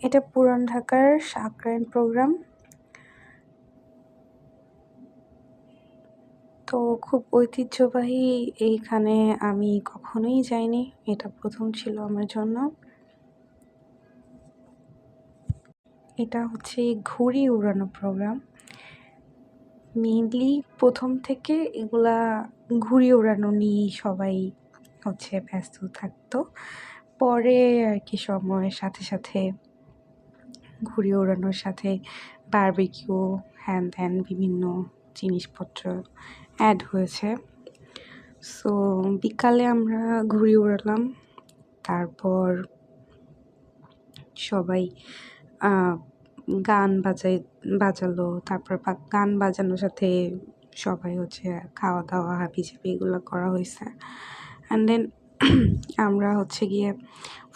এটা পুরান ঢাকার সাকরাইন প্রোগ্রাম। তো খুব ঐতিহ্যবাহী এইখানে আমি কখনোই যাইনি, এটা প্রথম ছিল আমার জন্য। এটা হচ্ছে ঘুড়ি উড়ানো প্রোগ্রাম। মেইনলি প্রথম থেকে এগুলা ঘুড়ি উড়ানো নিয়েই সবাই হচ্ছে ব্যস্ত থাকতো। পরে আর কি সময়ের সাথে সাথে ঘুড়ি ওড়ানোর সাথে বারবিকিউ হ্যান ত্যান বিভিন্ন জিনিসপত্র অ্যাড হয়েছে। সো বিকালে আমরা ঘুড়ি ওড়ালাম, তারপর সবাই গান বাজালো, তারপর গান বাজানোর সাথে সবাই হচ্ছে খাওয়া দাওয়া হাবিজাবি এগুলো করা হয়েছে। অ্যান্ড দেন আমরা হচ্ছে গিয়ে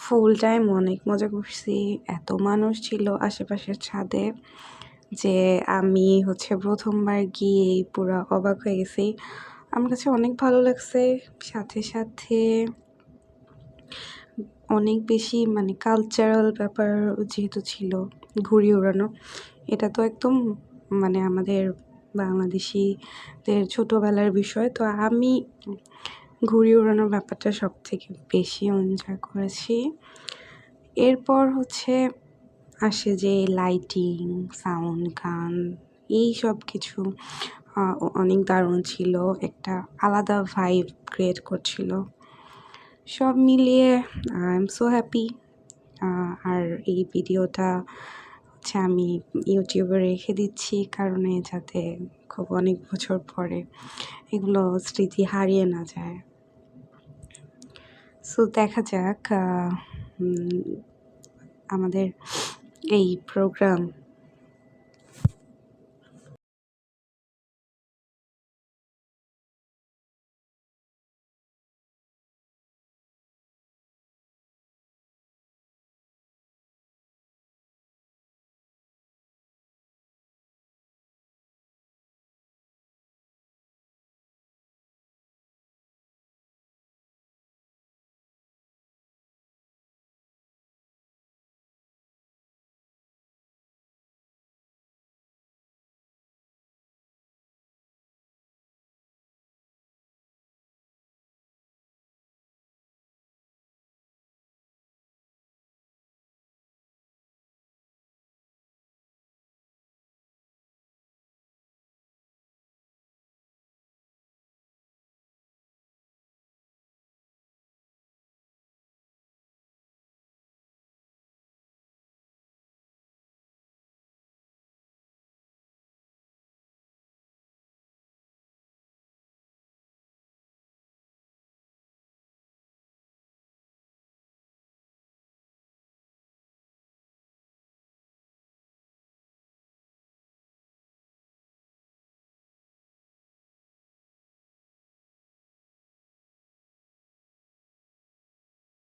ফুল টাইম অনেক মজা করছি। এত মানুষ ছিল আশেপাশের ছাদে যে আমি হচ্ছে প্রথমবার গিয়ে পুরো অবাক হয়ে গেছি। আমার কাছে অনেক ভালো লাগছে। সাথে সাথে অনেক বেশি মানে কালচারাল ব্যাপার যেহেতু ছিল ঘুড়ি ওড়ানো, এটা তো একদম মানে আমাদের বাংলাদেশিদের ছোটোবেলার বিষয়। তো আমি ঘুড়ি ওড়ানোর ব্যাপারটা সব থেকে বেশি এনজয় করেছি। এরপর হচ্ছে আসে যে লাইটিং, সাউন্ড, গান, এই সব কিছু অনেক দারুণ ছিল, একটা আলাদা ভাইব ক্রিয়েট করছিল। সব মিলিয়ে আই এম সো হ্যাপি। আর এই ভিডিওটা হচ্ছে আমি ইউটিউবে রেখে দিচ্ছি কারণে যাতে খুব অনেক বছর পরে এগুলো স্মৃতি হারিয়ে না যায়। সো দেখা যাক আমাদের এই প্রোগ্রাম